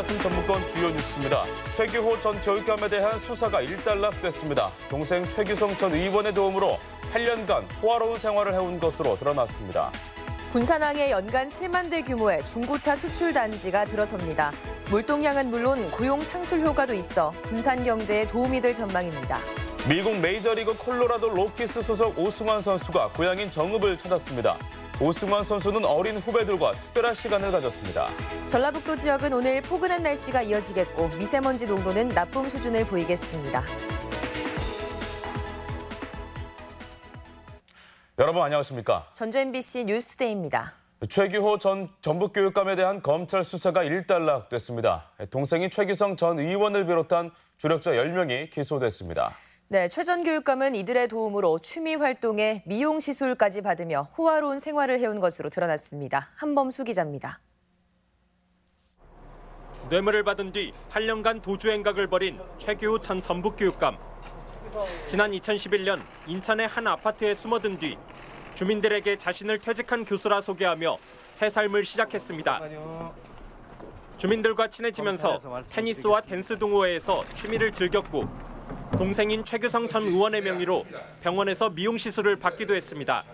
아침 전북권 주요 뉴스입니다. 최규호 전 교육감에 대한 수사가 일단락됐습니다. 동생 최규성 전 의원의 도움으로 8년간 호화로운 생활을 해온 것으로 드러났습니다. 군산항에 연간 7만 대 규모의 중고차 수출 단지가 들어섭니다. 물동량은 물론 고용 창출 효과도 있어 군산 경제에 도움이 될 전망입니다. 미국 메이저리그 콜로라도 로키스 소속 오승환 선수가 고향인 정읍을 찾았습니다. 오승환 선수는 어린 후배들과 특별한 시간을 가졌습니다. 전라북도 지역은 오늘 포근한 날씨가 이어지겠고 미세먼지 농도는 나쁨 수준을 보이겠습니다. 여러분 안녕하십니까? 전주 MBC 뉴스투데이입니다. 최규호 전 전북교육감에 대한 검찰 수사가 일단락됐습니다. 동생인 최규성 전 의원을 비롯한 주력자 10명이 기소됐습니다. 네, 최 전 교육감은 이들의 도움으로 취미 활동에 미용 시술까지 받으며 호화로운 생활을 해온 것으로 드러났습니다. 한범수 기자입니다. 뇌물을 받은 뒤 8년간 도주 행각을 벌인 최규호 전 전북교육감. 지난 2011년 인천의 한 아파트에 숨어든 뒤 주민들에게 자신을 퇴직한 교수라 소개하며 새 삶을 시작했습니다. 주민들과 친해지면서 테니스와 댄스 동호회에서 취미를 즐겼고 동생인 최규성 전 의원의 명의로 병원에서 미용 시술을 받기도 했습니다.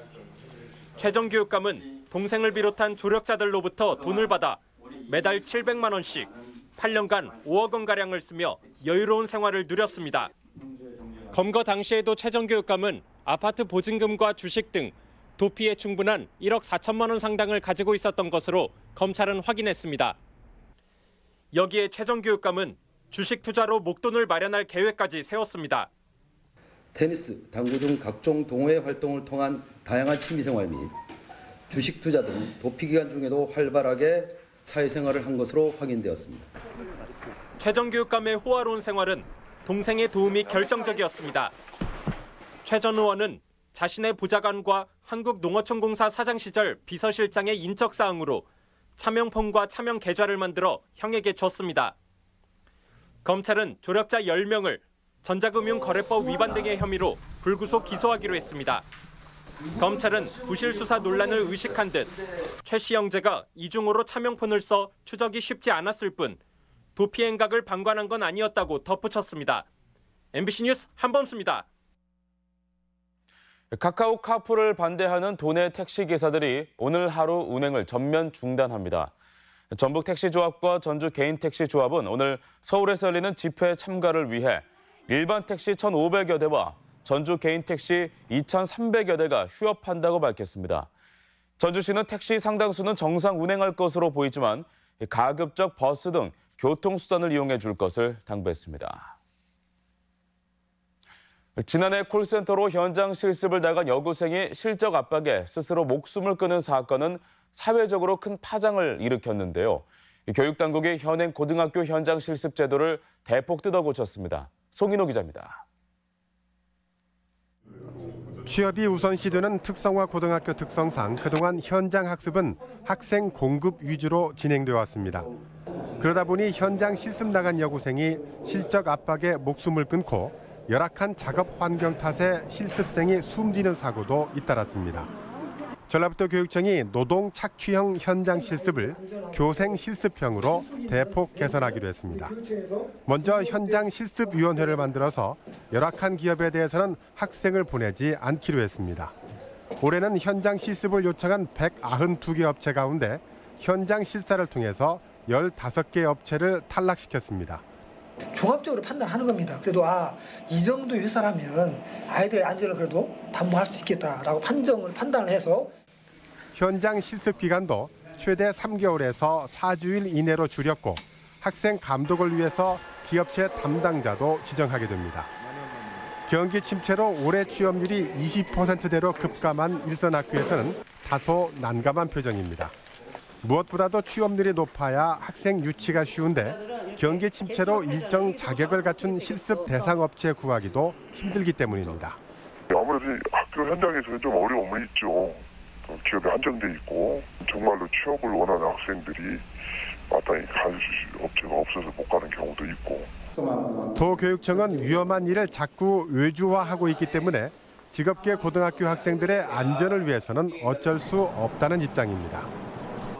최 전 교육감은 동생을 비롯한 조력자들로부터 돈을 받아 매달 700만 원씩 8년간 5억 원가량을 쓰며 여유로운 생활을 누렸습니다. 검거 당시에도 최 전 교육감은 아파트 보증금과 주식 등 도피에 충분한 1억 4천만 원 상당을 가지고 있었던 것으로 검찰은 확인했습니다. 여기에 최 전 교육감은 주식 투자로 목돈을 마련할 계획까지 세웠습니다. 테니스, 당구 등 각종 동호회 활동을 통한 다양한 취미생활 및 주식 투자 등 도피 기간 중에도 활발하게 사회생활을 한 것으로 확인되었습니다. 최 전 교육감의 호화로운 생활은 동생의 도움이 결정적이었습니다. 최 전 의원은 자신의 보좌관과 한국농어촌공사 사장 시절 비서실장의 인적 사항으로 차명폰과 차명 계좌를 만들어 형에게 줬습니다. 검찰은 조력자 10명을 전자금융거래법 위반 등의 혐의로 불구속 기소하기로 했습니다. 검찰은 부실 수사 논란을 의식한 듯 최 씨 형제가 이중으로 차명폰을 써 추적이 쉽지 않았을 뿐 도피 행각을 방관한 건 아니었다고 덧붙였습니다. MBC 뉴스 한범수입니다. 카카오 카풀을 반대하는 도내 택시기사들이 오늘 하루 운행을 전면 중단합니다. 전북택시조합과 전주개인택시조합은 오늘 서울에서 열리는 집회 참가를 위해 일반 택시 1,500여 대와 전주 개인택시 2,300여 대가 휴업한다고 밝혔습니다. 전주시는 택시 상당수는 정상 운행할 것으로 보이지만 가급적 버스 등 교통수단을 이용해 줄 것을 당부했습니다. 지난해 콜센터로 현장 실습을 나간 여고생이 실적 압박에 스스로 목숨을 끊은 사건은 사회적으로 큰 파장을 일으켰는데요. 교육당국이 현행 고등학교 현장 실습 제도를 대폭 뜯어고쳤습니다. 송인호 기자입니다. 취업이 우선시되는 특성화 고등학교 특성상 그동안 현장 학습은 학생 공급 위주로 진행되어 왔습니다. 그러다 보니 현장 실습 나간 여고생이 실적 압박에 목숨을 끊고 열악한 작업 환경 탓에 실습생이 숨지는 사고도 잇따랐습니다. 전라북도 교육청이 노동 착취형 현장 실습을 교생 실습형으로 대폭 개선하기로 했습니다. 먼저 현장 실습위원회를 만들어서 열악한 기업에 대해서는 학생을 보내지 않기로 했습니다. 올해는 현장 실습을 요청한 192개 업체 가운데 현장 실사를 통해서 15개 업체를 탈락시켰습니다. 종합적으로 판단하는 겁니다. 그래도 이 정도 회사라면 아이들의 안전을 그래도 담보할 수 있겠다라고 판단을 해서 현장 실습 기간도 최대 3개월에서 4주일 이내로 줄였고 학생 감독을 위해서 기업체 담당자도 지정하게 됩니다. 경기 침체로 올해 취업률이 20%대로 급감한 일선학교에서는 다소 난감한 표정입니다. 무엇보다도 취업률이 높아야 학생 유치가 쉬운데 경기 침체로 일정 자격을 갖춘 실습 대상 업체 구하기도 힘들기 때문입니다. 아무래도 학교 현장에서는 좀 어려움은 있죠. 기업이 한정돼 있고 정말로 취업을 원하는 학생들이 마땅히 갈 업체가 없어서 못 가는 경우도 있고. 도교육청은 위험한 일을 자꾸 외주화하고 있기 때문에 직업계 고등학교 학생들의 안전을 위해서는 어쩔 수 없다는 입장입니다.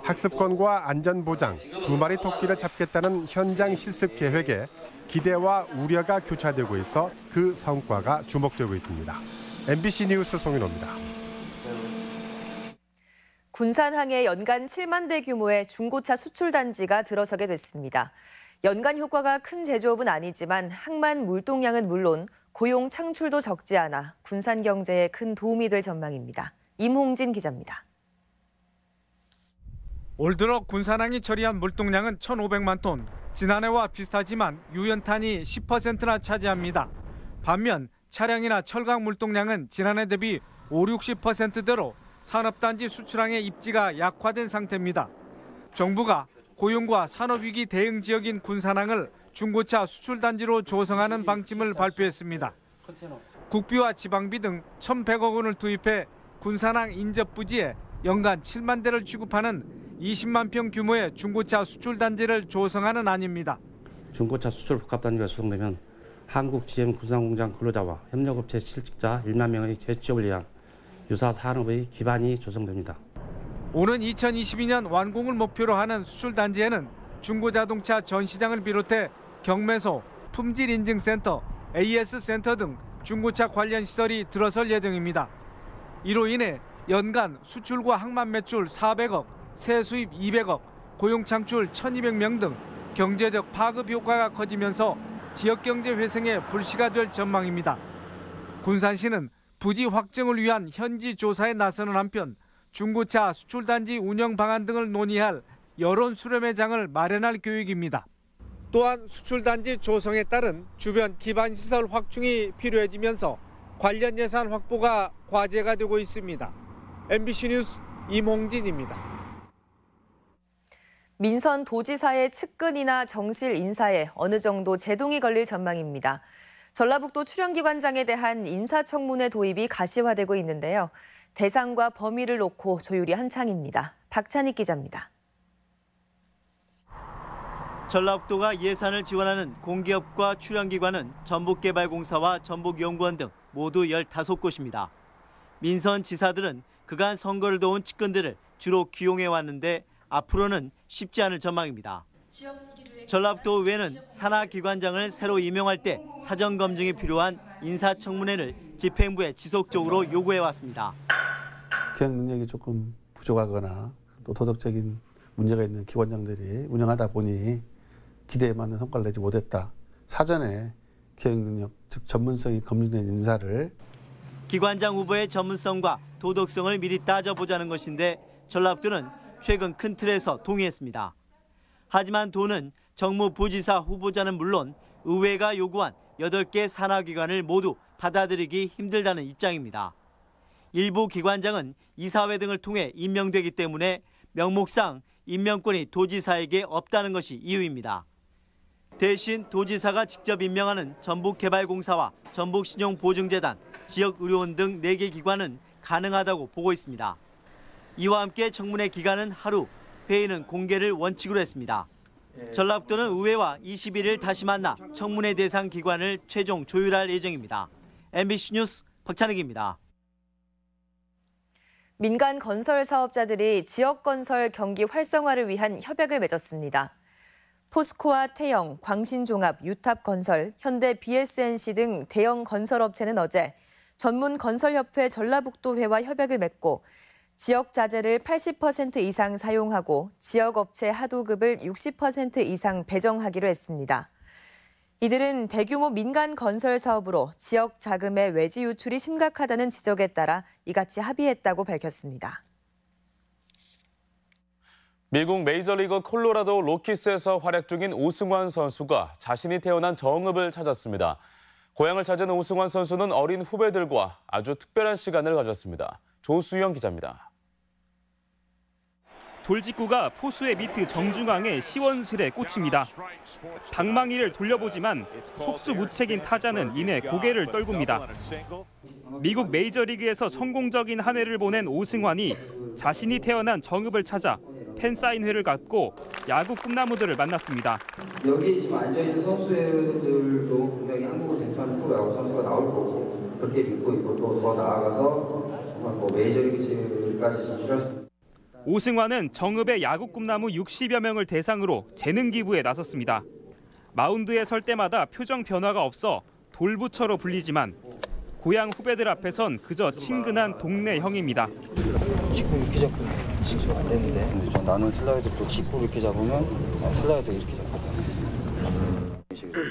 학습권과 안전보장, 2마리 토끼를 잡겠다는 현장 실습 계획에 기대와 우려가 교차되고 있어 그 성과가 주목되고 있습니다. MBC 뉴스 송윤호입니다. 군산항에 연간 7만 대 규모의 중고차 수출 단지가 들어서게 됐습니다. 연간 효과가 큰 제조업은 아니지만 항만 물동량은 물론 고용 창출도 적지 않아 군산 경제에 큰 도움이 될 전망입니다. 임홍진 기자입니다. 올 들어 군산항이 처리한 물동량은 1,500만 톤. 지난해와 비슷하지만 유연탄이 10%나 차지합니다. 반면 차량이나 철강 물동량은 지난해 대비 50-60%대로 산업단지 수출항의 입지가 약화된 상태입니다. 정부가 고용과 산업위기 대응 지역인 군산항을 중고차 수출단지로 조성하는 방침을 발표했습니다. 국비와 지방비 등 1,100억 원을 투입해 군산항 인접 부지에 연간 7만 대를 취급하는 20만 평 규모의 중고차 수출단지를 조성하는 안입니다. 중고차 수출 복합단지가 조성되면 한국 GM 군산공장 근로자와 협력업체 실직자 1만 명의 재취업을 위한 유사 산업의 기반이 조성됩니다. 오는 2022년 완공을 목표로 하는 수출단지에는 중고자동차 전시장을 비롯해 경매소, 품질인증센터, AS센터 등 중고차 관련 시설이 들어설 예정입니다. 이로 인해 연간 수출과 항만 매출 400억, 세수입 200억, 고용 창출 1,200명 등 경제적 파급 효과가 커지면서 지역경제 회생에 불씨가 될 전망입니다. 군산시는 부지 확정을 위한 현지 조사에 나서는 한편 중고차 수출단지 운영 방안 등을 논의할 여론 수렴회장을 마련할 계획입니다. 또한 수출단지 조성에 따른 주변 기반시설 확충이 필요해지면서 관련 예산 확보가 과제가 되고 있습니다. MBC 뉴스 임홍진입니다. 민선 도지사의 측근이나 정실 인사에 어느 정도 제동이 걸릴 전망입니다. 전라북도 출연기관장에 대한 인사청문회 도입이 가시화되고 있는데요. 대상과 범위를 놓고 조율이 한창입니다. 박찬익 기자입니다. 전라북도가 예산을 지원하는 공기업과 출연기관은 전북개발공사와 전북연구원 등 모두 15곳입니다. 민선 지사들은 그간 선거를 도운 측근들을 주로 기용해왔는데 앞으로는 쉽지 않을 전망입니다. 전라북도 의회는 산하기관장을 새로 임명할 때 사전 검증이 필요한 인사청문회를 집행부에 지속적으로 요구해왔습니다. 기획 능력이 조금 부족하거나 또 도덕적인 문제가 있는 기관장들이 운영하다 보니 기대에 맞는 성과를 내지 못했다. 사전에 기획 능력, 즉 전문성이 검증된 인사를 기관장 후보의 전문성과 도덕성을 미리 따져보자는 것인데 전라북도는 최근 큰 틀에서 동의했습니다. 하지만 도는 정무부지사 후보자는 물론 의회가 요구한 8개 산하기관을 모두 받아들이기 힘들다는 입장입니다. 일부 기관장은 이사회 등을 통해 임명되기 때문에 명목상 임명권이 도지사에게 없다는 것이 이유입니다. 대신 도지사가 직접 임명하는 전북개발공사와 전북신용보증재단, 지역의료원 등 4개 기관은 가능하다고 보고 있습니다. 이와 함께 청문회 기간은 하루, 회의는 공개를 원칙으로 했습니다. 전라북도는 의회와 21일 다시 만나 청문회 대상 기관을 최종 조율할 예정입니다. MBC 뉴스 박찬익입니다. 민간 건설 사업자들이 지역 건설 경기 활성화를 위한 협약을 맺었습니다. 포스코와 태영, 광신종합, 유탑건설, 현대 BSNC 등 대형 건설업체는 어제 전문건설협회 전라북도회와 협약을 맺고 지역 자재를 80% 이상 사용하고 지역업체 하도급을 60% 이상 배정하기로 했습니다. 이들은 대규모 민간 건설 사업으로 지역 자금의 외지 유출이 심각하다는 지적에 따라 이같이 합의했다고 밝혔습니다. 미국 메이저리그 콜로라도 로키스에서 활약 중인 오승환 선수가 자신이 태어난 정읍을 찾았습니다. 고향을 찾은 오승환 선수는 어린 후배들과 아주 특별한 시간을 가졌습니다. 조수영 기자입니다. 돌직구가 포수의 미트 정중앙에 시원스레 꽂힙니다. 방망이를 돌려보지만 속수무책인 타자는 이내 고개를 떨굽니다. 미국 메이저리그에서 성공적인 한 해를 보낸 오승환이 자신이 태어난 정읍을 찾아 팬사인회를 갖고 야구 꿈나무들을 만났습니다. 여기 지금 앉아있는 선수들도 분명히 한국을 대표하는 프로야구 선수가 나올 거고 그렇게 믿고 있고 또 더 나아가서 정말 메이저리그까지 진출할 수 있습니다. 오승환은 정읍의 야구 꿈나무 60여 명을 대상으로 재능 기부에 나섰습니다. 마운드에 설 때마다 표정 변화가 없어 돌부처로 불리지만 고향 후배들 앞에선 그저 친근한 동네 형입니다. 직구 이렇게 잡고 안 되는데. 근데 나는 슬라이드 또 직구 이렇게 잡으면 슬라이드 이렇게 잡거든.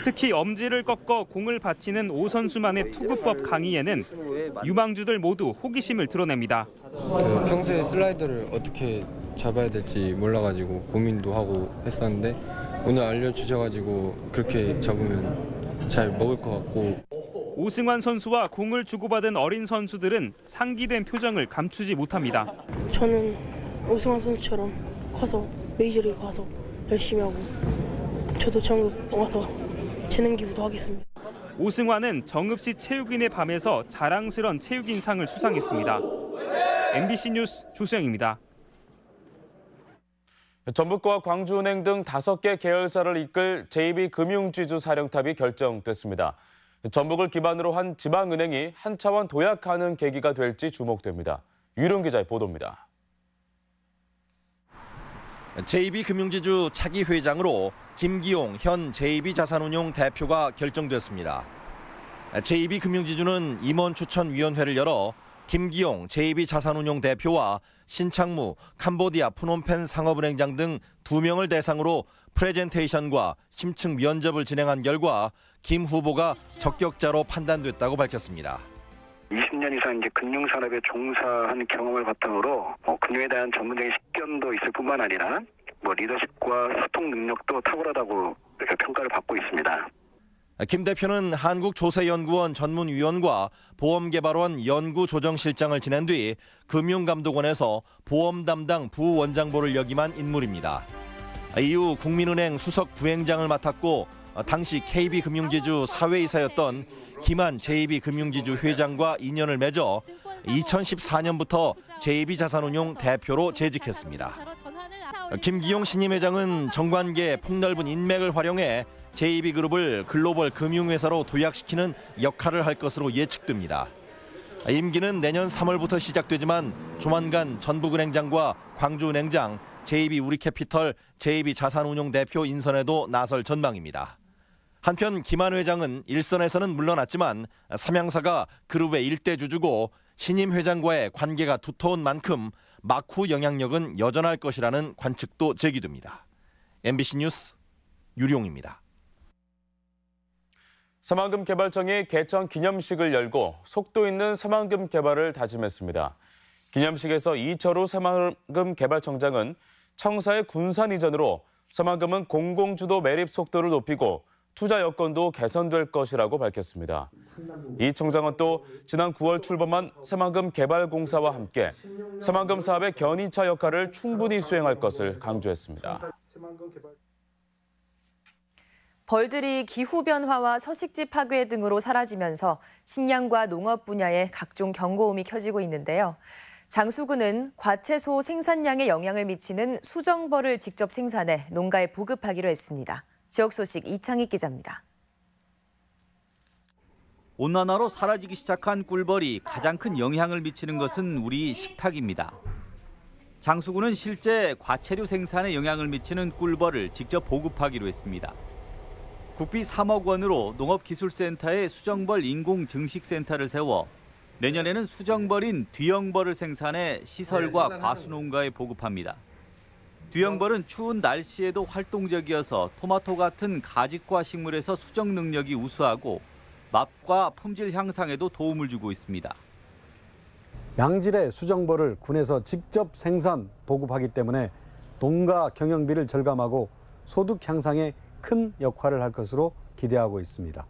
특히 엄지를 꺾어 공을 받치는 오 선수만의 투구법 강의에는 유망주들 모두 호기심을 드러냅니다. 평소에 슬라이더를 어떻게 잡아야 될지 몰라가지고 고민도 하고 했었는데 오늘 알려주셔가지고 그렇게 잡으면 잘 먹을 것 같고. 오승환 선수와 공을 주고받은 어린 선수들은 상기된 표정을 감추지 못합니다. 저는 오승환 선수처럼 커서 메이저리그 가서 열심히 하고 저도 정읍 와서 재능 기부도 하겠습니다. 오승환은 정읍시 체육인의 밤에서 자랑스런 체육인상을 수상했습니다. MBC 뉴스 조수영입니다. 전북과 광주은행 등 5개 계열사를 이끌 JB금융지주 사령탑이 결정됐습니다. 전북을 기반으로 한 지방은행이 한 차원 도약하는 계기가 될지 주목됩니다. 유룡 기자의 보도입니다. JB금융지주 차기 회장으로 김기용 현 JB자산운용 대표가 결정됐습니다. JB금융지주는 임원추천위원회를 열어 김기용 JB자산운용 대표와 신창무 캄보디아 프놈펜 상업은행장 등 2명을 대상으로 프레젠테이션과 심층 면접을 진행한 결과 김 후보가 적격자로 판단됐다고 밝혔습니다. 20년 이상 이제 금융산업에 종사한 경험을 바탕으로 금융에 대한 전문적인 식견도 있을 뿐만 아니라 리더십과 소통 능력도 탁월하다고 평가를 받고 있습니다. 김 대표는 한국조세연구원 전문위원과 보험개발원 연구조정실장을 지낸 뒤 금융감독원에서 보험 담당 부원장보를 역임한 인물입니다. 이후 국민은행 수석 부행장을 맡았고 당시 KB금융지주 사회이사였던 김한 JB금융지주 회장과 인연을 맺어 2014년부터 JB자산운용 대표로 재직했습니다. 김기용 신임 회장은 정관계 폭넓은 인맥을 활용해 JB그룹을 글로벌 금융회사로 도약시키는 역할을 할 것으로 예측됩니다. 임기는 내년 3월부터 시작되지만 조만간 전북은행장과 광주은행장, JB우리캐피털, JB자산운용 대표 인선에도 나설 전망입니다. 한편 김한 회장은 일선에서는 물러났지만 삼양사가 그룹의 일대 주주고 신임 회장과의 관계가 두터운 만큼 막후 영향력은 여전할 것이라는 관측도 제기됩니다. MBC 뉴스 유룡입니다. 새만금 개발청이 개청 기념식을 열고 속도 있는 새만금 개발을 다짐했습니다. 기념식에서 이철우 새만금 개발청장은 청사의 군산 이전으로 새만금은 공공주도 매립 속도를 높이고 투자 여건도 개선될 것이라고 밝혔습니다. 이 청장은 또 지난 9월 출범한 새만금 개발공사와 함께 새만금 사업의 견인차 역할을 충분히 수행할 것을 강조했습니다. 벌들이 기후변화와 서식지 파괴 등으로 사라지면서 식량과 농업 분야에 각종 경고음이 켜지고 있는데요. 장수군은 과채소 생산량에 영향을 미치는 수정벌을 직접 생산해 농가에 보급하기로 했습니다. 지역 소식 이창익 기자입니다. 온난화로 사라지기 시작한 꿀벌이 가장 큰 영향을 미치는 것은 우리 식탁입니다. 장수군은 실제 과체류 생산에 영향을 미치는 꿀벌을 직접 보급하기로 했습니다. 국비 3억 원으로 농업기술센터에 수정벌 인공증식센터를 세워 내년에는 수정벌인 뒤형벌을 생산해 시설과 과수농가에 보급합니다. 뒤형벌은 추운 날씨에도 활동적이어서 토마토 같은 가직과 식물에서 수정 능력이 우수하고 맛과 품질 향상에도 도움을 주고 있습니다. 양질의 수정벌을 군에서 직접 생산, 보급하기 때문에 농가 경영비를 절감하고 소득 향상에 큰 역할을 할 것으로 기대하고 있습니다.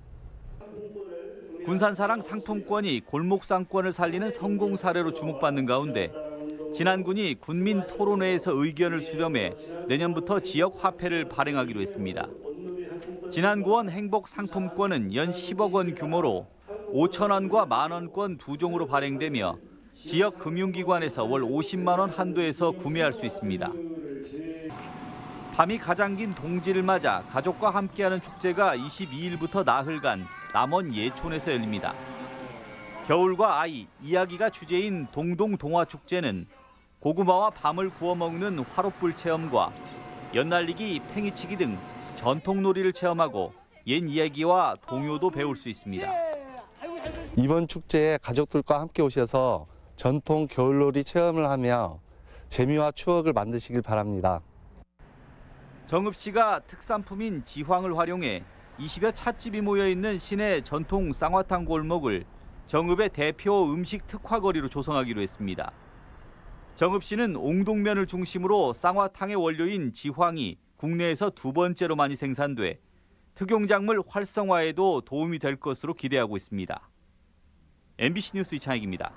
군산사랑 상품권이 골목상권을 살리는 성공 사례로 주목받는 가운데 진안군이 군민 토론회에서 의견을 수렴해 내년부터 지역 화폐를 발행하기로 했습니다. 진안구원 행복상품권은 연 10억 원 규모로 5천 원과 만 원권 두 종으로 발행되며 지역 금융기관에서 월 50만 원 한도에서 구매할 수 있습니다. 밤이 가장 긴 동지를 맞아 가족과 함께하는 축제가 22일부터 나흘간 남원 예촌에서 열립니다. 겨울과 아이, 이야기가 주제인 동동동화축제는 고구마와 밤을 구워 먹는 화롯불 체험과 연날리기, 팽이치기 등 전통 놀이를 체험하고 옛 이야기와 동요도 배울 수 있습니다. 이번 축제에 가족들과 함께 오셔서 전통 겨울놀이 체험을 하며 재미와 추억을 만드시길 바랍니다. 정읍 씨가 특산품인 지황을 활용해 20여 찻집이 모여있는 시내 전통 쌍화탕 골목을 정읍의 대표 음식 특화거리로 조성하기로 했습니다. 정읍 씨는 옹동면을 중심으로 쌍화탕의 원료인 지황이 국내에서 두 번째로 많이 생산돼 특용작물 활성화에도 도움이 될 것으로 기대하고 있습니다. MBC 뉴스 이창익입니다.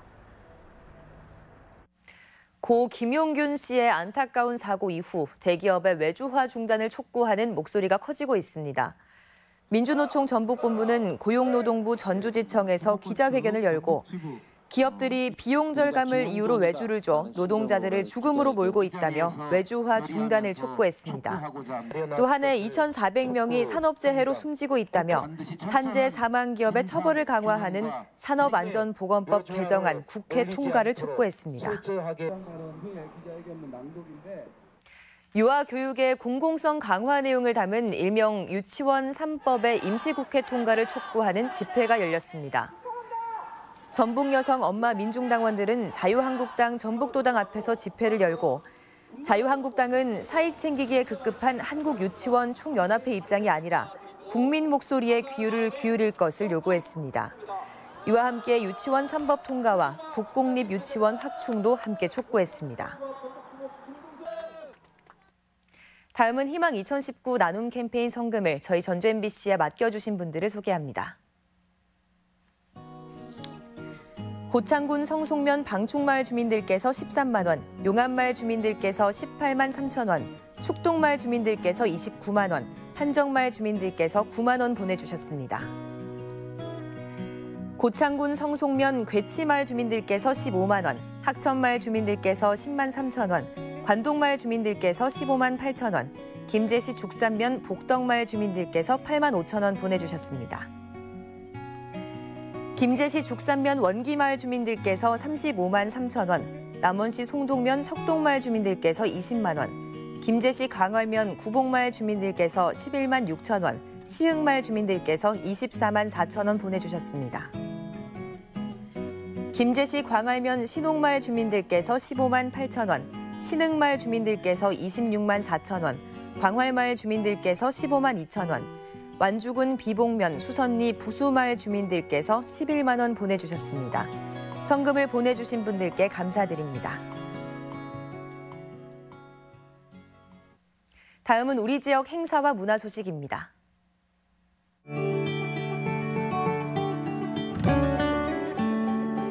고 김용균 씨의 안타까운 사고 이후 대기업의 외주화 중단을 촉구하는 목소리가 커지고 있습니다. 민주노총 전북본부는 고용노동부 전주지청에서 기자회견을 열고 기업들이 비용 절감을 이유로 외주를 줘 노동자들을 죽음으로 몰고 있다며 외주화 중단을 촉구했습니다. 또 한 해 2,400명이 산업재해로 숨지고 있다며 산재 사망 기업의 처벌을 강화하는 산업안전보건법 개정안 국회 통과를 촉구했습니다. 유아 교육의 공공성 강화 내용을 담은 일명 유치원 3법의 임시국회 통과를 촉구하는 집회가 열렸습니다. 전북 여성 엄마 민중당원들은 자유한국당 전북도당 앞에서 집회를 열고 자유한국당은 사익 챙기기에 급급한 한국유치원 총연합회 입장이 아니라 국민 목소리에 귀를 기울일 것을 요구했습니다. 이와 함께 유치원 3법 통과와 국공립 유치원 확충도 함께 촉구했습니다. 다음은 희망 2019 나눔 캠페인 성금을 저희 전주 MBC에 맡겨주신 분들을 소개합니다. 고창군 성송면 방충마을 주민들께서 13만 원, 용암마을 주민들께서 18만 3천 원, 축동마을 주민들께서 29만 원, 한정마을 주민들께서 9만 원 보내주셨습니다. 고창군 성송면 괴치마을 주민들께서 15만 원, 학천마을 주민들께서 10만 3천 원, 관동마을 주민들께서 15만 8천 원, 김제시 죽산면 복덕마을 주민들께서 8만 5천 원 보내주셨습니다. 김제시 죽산면 원기마을 주민들께서 35만 3천 원, 남원시 송동면 척동마을 주민들께서 20만 원, 김제시 강월면 구봉마을 주민들께서 11만 6천 원, 시흥마을 주민들께서 24만 4천 원 보내주셨습니다. 김제시 광활면 신옥마을 주민들께서 15만 8천 원, 신흥마을 주민들께서 26만 4천 원, 광활마을 주민들께서 15만 2천 원, 완주군 비봉면 수선리 부수마을 주민들께서 11만 원 보내주셨습니다. 성금을 보내주신 분들께 감사드립니다. 다음은 우리 지역 행사와 문화 소식입니다.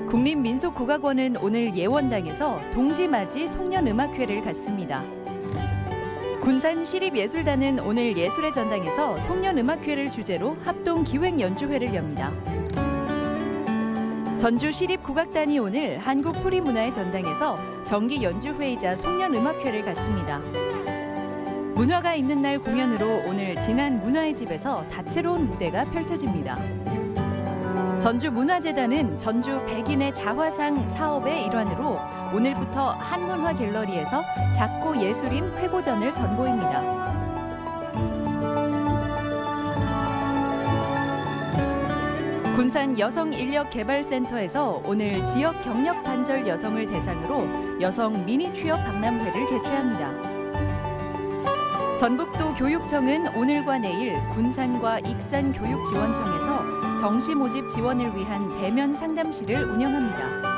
국립민속국악원은 오늘 예원당에서 동지맞이 송년음악회를 갖습니다. 군산시립예술단은 오늘 예술의 전당에서 송년음악회를 주제로 합동기획연주회를 엽니다. 전주시립국악단이 오늘 한국소리문화의 전당에서 정기연주회이자 송년음악회를 갖습니다. 문화가 있는 날 공연으로 오늘 진안 문화의 집에서 다채로운 무대가 펼쳐집니다. 전주문화재단은 전주 백인의 자화상 사업의 일환으로 오늘부터 한문화 갤러리에서 작고 예술인 회고전을 선보입니다. 군산 여성인력개발센터에서 오늘 지역 경력 단절 여성을 대상으로 여성 미니 취업 박람회를 개최합니다. 전북도 교육청은 오늘과 내일 군산과 익산교육지원청에서 정시 모집 지원을 위한 대면 상담실을 운영합니다.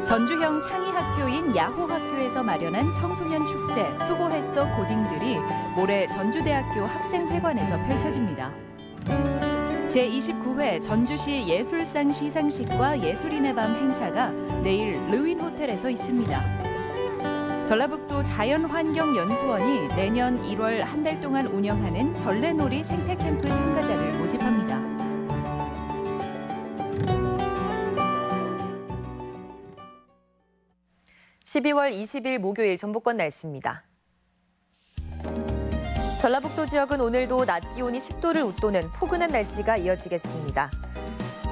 전주형 창의학교인 야호학교에서 마련한 청소년 축제 수고했어 고딩들이 모레 전주대학교 학생회관에서 펼쳐집니다. 제29회 전주시 예술상 시상식과 예술인의 밤 행사가 내일 르윈호텔에서 있습니다. 전라북도 자연환경연수원이 내년 1월 한 달 동안 운영하는 전래놀이 생태캠프 참가자를 모집합니다. (12월 20일) 목요일 전북권 날씨입니다. 전라북도 지역은 오늘도 낮 기온이 10도를 웃도는 포근한 날씨가 이어지겠습니다.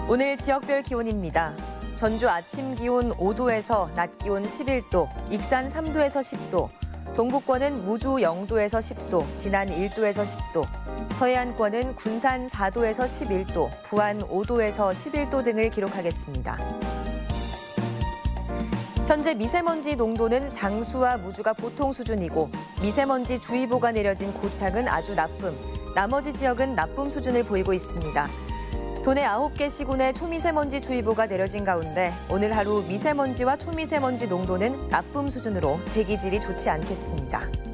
오늘 지역별 기온입니다. 전주 아침 기온 5도에서 낮 기온 11도, 익산 3도에서 10도, 동북권은 무주 0도에서 10도, 진안 1도에서 10도, 서해안권은 군산 4도에서 11도, 부안 5도에서 11도 등을 기록하겠습니다. 현재 미세먼지 농도는 장수와 무주가 보통 수준이고 미세먼지 주의보가 내려진 고창은 아주 나쁨, 나머지 지역은 나쁨 수준을 보이고 있습니다. 도내 9개 시군에 초미세먼지 주의보가 내려진 가운데 오늘 하루 미세먼지와 초미세먼지 농도는 나쁨 수준으로 대기질이 좋지 않겠습니다.